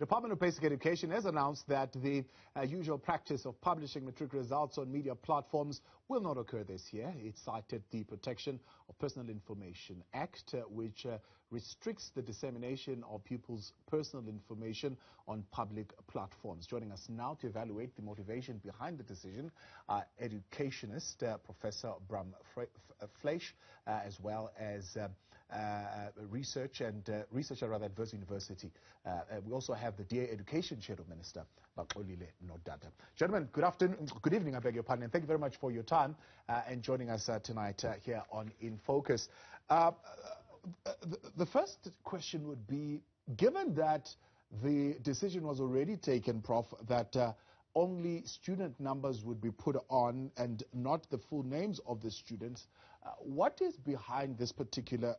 The Department of Basic Education has announced that the usual practice of publishing matric results on media platforms will not occur this year. It cited the Protection of Personal Information Act, which restricts the dissemination of pupils' personal information on public platforms. Joining us now to evaluate the motivation behind the decision are educationist Professor Bram Fleisch, as well as researcher at Wits University. We also have the DA Education Shadow Minister, Baxolile Nodada. Gentlemen, good evening, I beg your pardon, and thank you very much for your time and joining us tonight here on In Focus. The first question would be, given that the decision was already taken, Prof, that only student numbers would be put on and not the full names of the students, what is behind this particular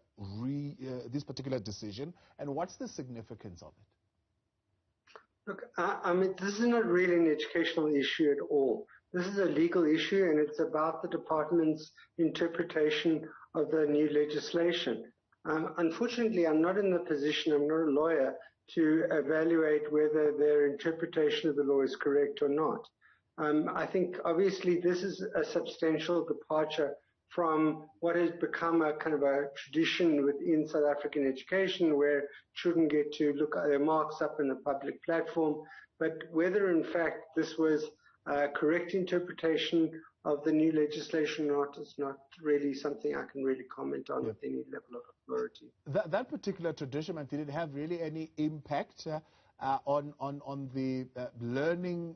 decision, and what's the significance of it? Look, I mean, this is not really an educational issue at all. This is a legal issue, and it's about the department's interpretation of the new legislation. Unfortunately, I'm not in the position, I'm not a lawyer, to evaluate whether their interpretation of the law is correct or not. I think, obviously, this is a substantial departure from what has become a kind of a tradition within South African education, where children get to look at their marks up in a public platform. But whether, in fact, this was a correct interpretation of the new legislation or not is not really something I can really comment on with any level of authority. That particular tradition, did it have really any impact on the learning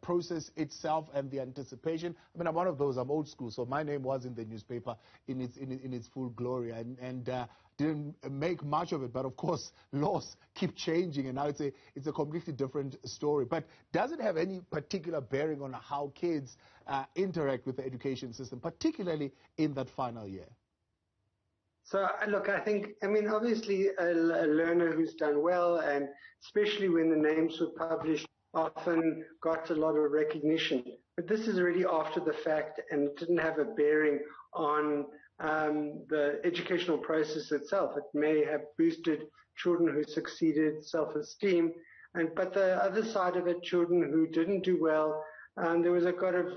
process itself and the anticipation? I mean, I'm one of those, I'm old school, so my name was in the newspaper in its full glory and didn't make much of it. But of course, laws keep changing, and now it's a completely different story. But does it have any particular bearing on how kids interact with the education system, particularly in that final year? So, look, I think, I mean, obviously a learner who's done well, and especially when the names were published, often got a lot of recognition. But this is already after the fact, and it didn't have a bearing on the educational process itself. It may have boosted children who succeeded, self-esteem, but the other side of it, children who didn't do well, there was a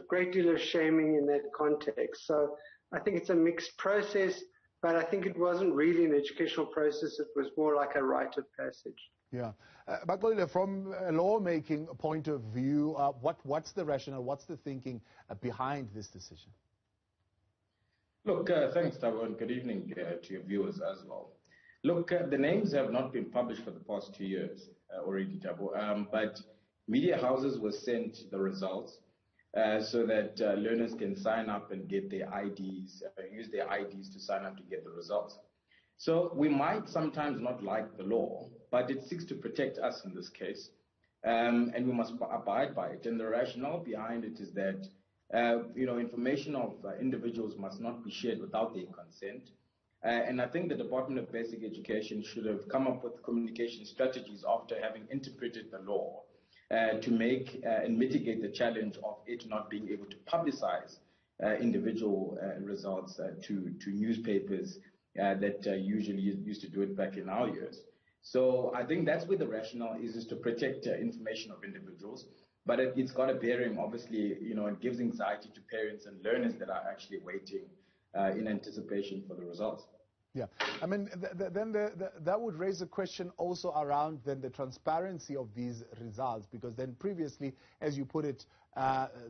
great deal of shaming in that context. So I think it's a mixed process. But I think it wasn't really an educational process. It was more like a rite of passage. Yeah. But from a lawmaking point of view, what's the rationale, what's the thinking behind this decision? Look, thanks, Tabo, and good evening to your viewers as well. Look, the names have not been published for the past 2 years already, Tabo, but media houses were sent the results. So that learners can sign up and get their IDs, use their IDs to sign up to get the results. So we might sometimes not like the law, but it seeks to protect us in this case, and we must abide by it. And the rationale behind it is that, information of individuals must not be shared without their consent. And I think the Department of Basic Education should have come up with communication strategies after having interpreted the law, to make and mitigate the challenge of it not being able to publicize individual results to newspapers that usually used to do it back in our years. So I think that's where the rationale is to protect information of individuals. But it's got a bearing, obviously, it gives anxiety to parents and learners that are actually waiting in anticipation for the results. Yeah, I mean, then that would raise a question also around then the transparency of these results, because then previously, as you put it,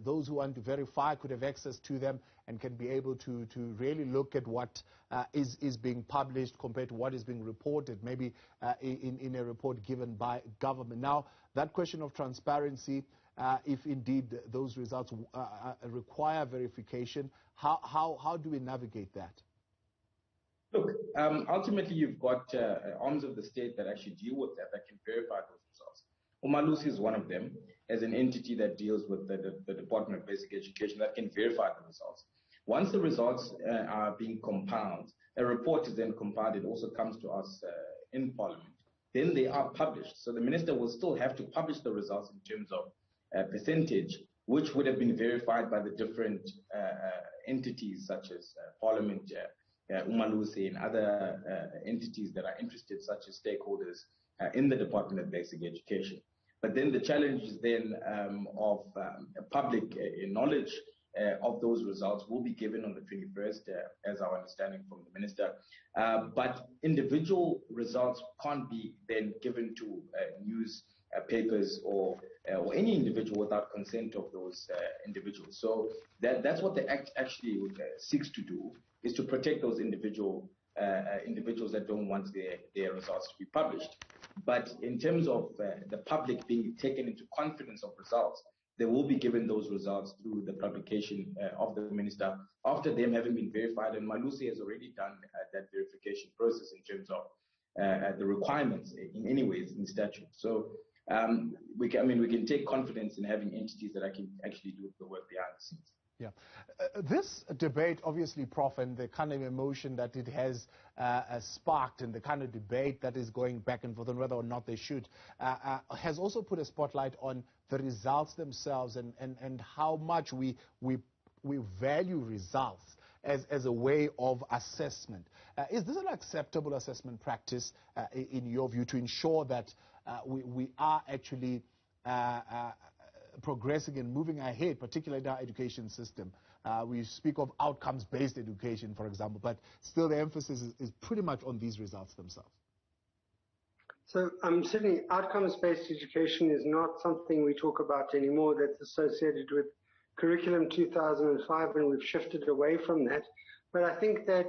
those who want to verify could have access to them and can be able to really look at what is being published compared to what is being reported, maybe in a report given by government. Now, that question of transparency, if indeed those results require verification, how do we navigate that? Look, ultimately, you've got arms of the state that actually deal with that can verify those results. Umalusi is one of them, as an entity that deals with the Department of Basic Education that can verify the results. Once the results are being compiled, a report is then compiled. It also comes to us in Parliament. Then they are published. So the minister will still have to publish the results in terms of percentage, which would have been verified by the different entities such as Parliament, Umalusi and other entities that are interested, such as stakeholders in the Department of Basic Education. But then the challenge is then of public knowledge of those results will be given on the 21st, as our understanding from the minister. But individual results can't be then given to newspapers or any individual without consent of those individuals. So that's what the Act actually seeks to do, is to protect those individuals that don't want their results to be published. But in terms of the public being taken into confidence of results, they will be given those results through the publication of the minister after them having been verified. And Malusi has already done that verification process in terms of the requirements in any ways in statute. So we can take confidence in having entities that can actually do the work behind the scenes. Yeah. This debate, obviously, Prof, and the kind of emotion that it has sparked and the kind of debate that is going back and forth on whether or not they should, has also put a spotlight on the results themselves and how much we value results as a way of assessment. Is this an acceptable assessment practice, in your view, to ensure that we are actually progressing and moving ahead, particularly in our education system? We speak of outcomes-based education, for example, but still the emphasis is pretty much on these results themselves. So certainly outcomes-based education is not something we talk about anymore. That's associated with Curriculum 2005, and we've shifted away from that. But I think that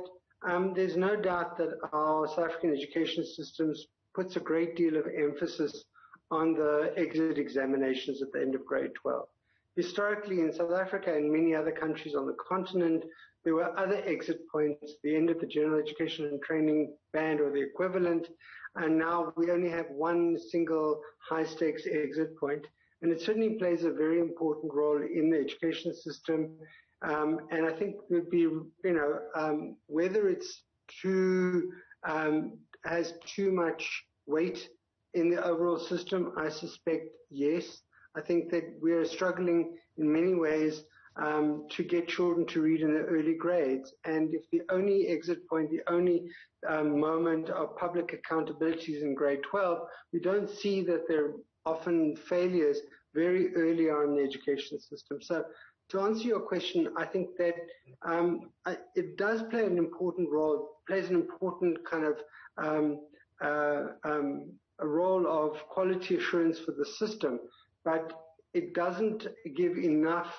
there's no doubt that our South African education systems puts a great deal of emphasis on the exit examinations at the end of grade 12. Historically, in South Africa and many other countries on the continent, there were other exit points, the end of the general education and training band or the equivalent, and now we only have one single high-stakes exit point, and it certainly plays a very important role in the education system. And I think it would be, whether it's has too much weight in the overall system, I suspect yes. I think that we are struggling in many ways to get children to read in the early grades. And if the only exit point, the only moment of public accountability is in grade 12, we don't see that there are often failures very early on in the education system. So to answer your question, I think that it does play an important role, plays an important kind of a role of quality assurance for the system, but it doesn't give enough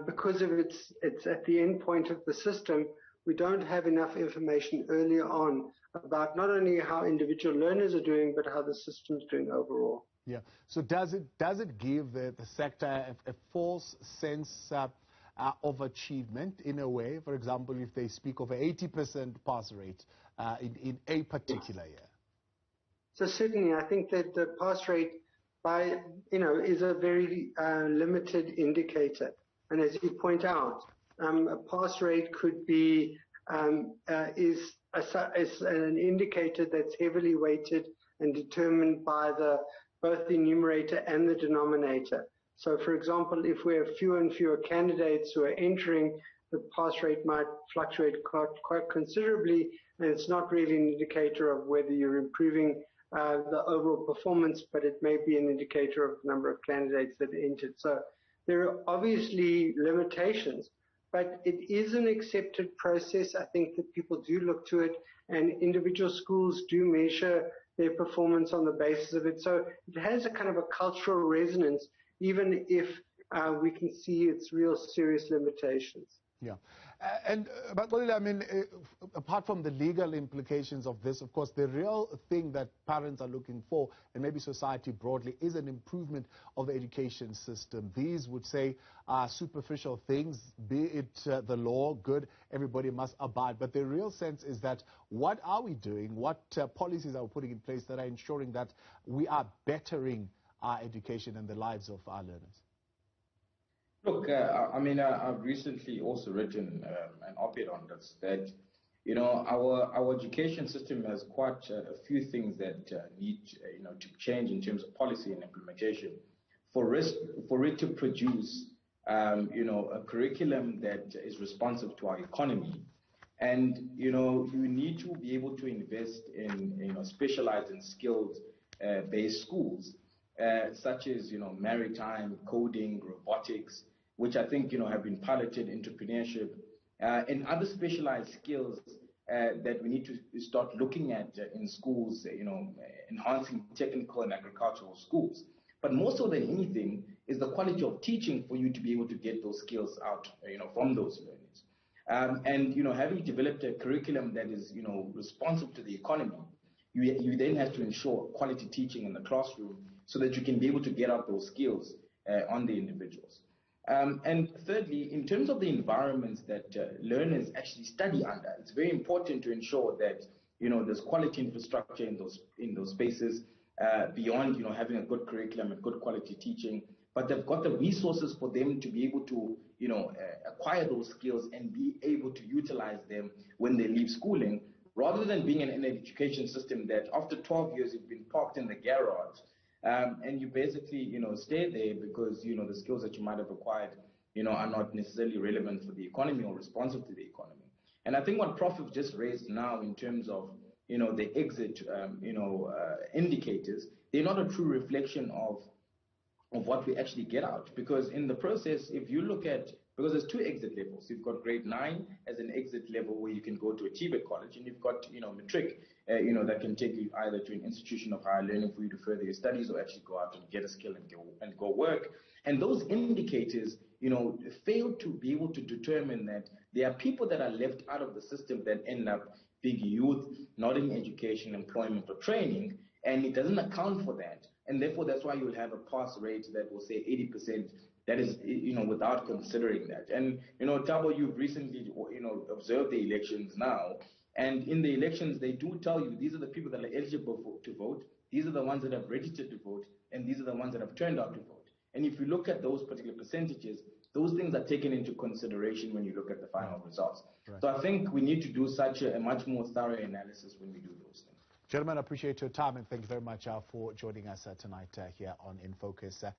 because of it's at the end point of the system. We don't have enough information early on about not only how individual learners are doing, but how the system's doing overall. Yeah. So does it give the sector a false sense of achievement in a way? For example, if they speak of an 80% pass rate in a particular year. So certainly, I think that the pass rate is a very limited indicator. And as you point out, a pass rate could be is an indicator that's heavily weighted and determined by both the numerator and the denominator. So, for example, if we have fewer and fewer candidates who are entering, the pass rate might fluctuate quite considerably, and it's not really an indicator of whether you're improving the overall performance, but it may be an indicator of the number of candidates that entered. So there are obviously limitations, but it is an accepted process. I think that people do look to it, and individual schools do measure their performance on the basis of it. So it has a kind of a cultural resonance, even if we can see its real serious limitations. Yeah. But I mean, apart from the legal implications of this, of course, the real thing that parents are looking for, and maybe society broadly, is an improvement of the education system. These would say superficial things, be it the law, good, everybody must abide. But the real sense is that what are we doing? What policies are we putting in place that are ensuring that we are bettering our education and the lives of our learners? Look, I've recently also written an op-ed on this, that, our education system has quite a few things that need, to change in terms of policy and implementation for it to produce, a curriculum that is responsive to our economy. And, you need to be able to invest in, specialized and skilled based schools, such as, maritime, coding, robotics, which I think, have been piloted, entrepreneurship, and other specialized skills that we need to start looking at in schools, enhancing technical and agricultural schools. But more so than anything is the quality of teaching for you to be able to get those skills out, from those learners. And, having developed a curriculum that is, responsive to the economy, you then have to ensure quality teaching in the classroom so that you can be able to get out those skills on the individuals. And thirdly, in terms of the environments that learners actually study under, it's very important to ensure that, there's quality infrastructure in those spaces, beyond, having a good curriculum and good quality teaching, but they've got the resources for them to be able to, acquire those skills and be able to utilize them when they leave schooling, rather than being in an education system that after 12 years you've been parked in the garage, and you basically, stay there because, the skills that you might have acquired, are not necessarily relevant for the economy or responsive to the economy. And I think what Prof have just raised now in terms of, the exit, indicators, they're not a true reflection of what we actually get out. Because in the process, if you look at, because there's two exit levels. You've got grade 9 as an exit level where you can go to a TVET college, and you've got, Matric, that can take you either to an institution of higher learning for you to further your studies, or actually go out and get a skill and go work. And those indicators, fail to be able to determine that there are people that are left out of the system that end up being youth, not in education, employment, or training, and it doesn't account for that. And therefore, that's why you'll have a pass rate that will say 80%. That is, without considering that. And, Thabo, you've recently, observed the elections now. And in the elections, they do tell you these are the people that are eligible to vote. These are the ones that have registered to vote. And these are the ones that have turned out to vote. And if you look at those particular percentages, those things are taken into consideration when you look at the final results. Right. So I think we need to do such a much more thorough analysis when we do those things. Gentlemen, I appreciate your time, and thank you very much for joining us tonight here on In Focus.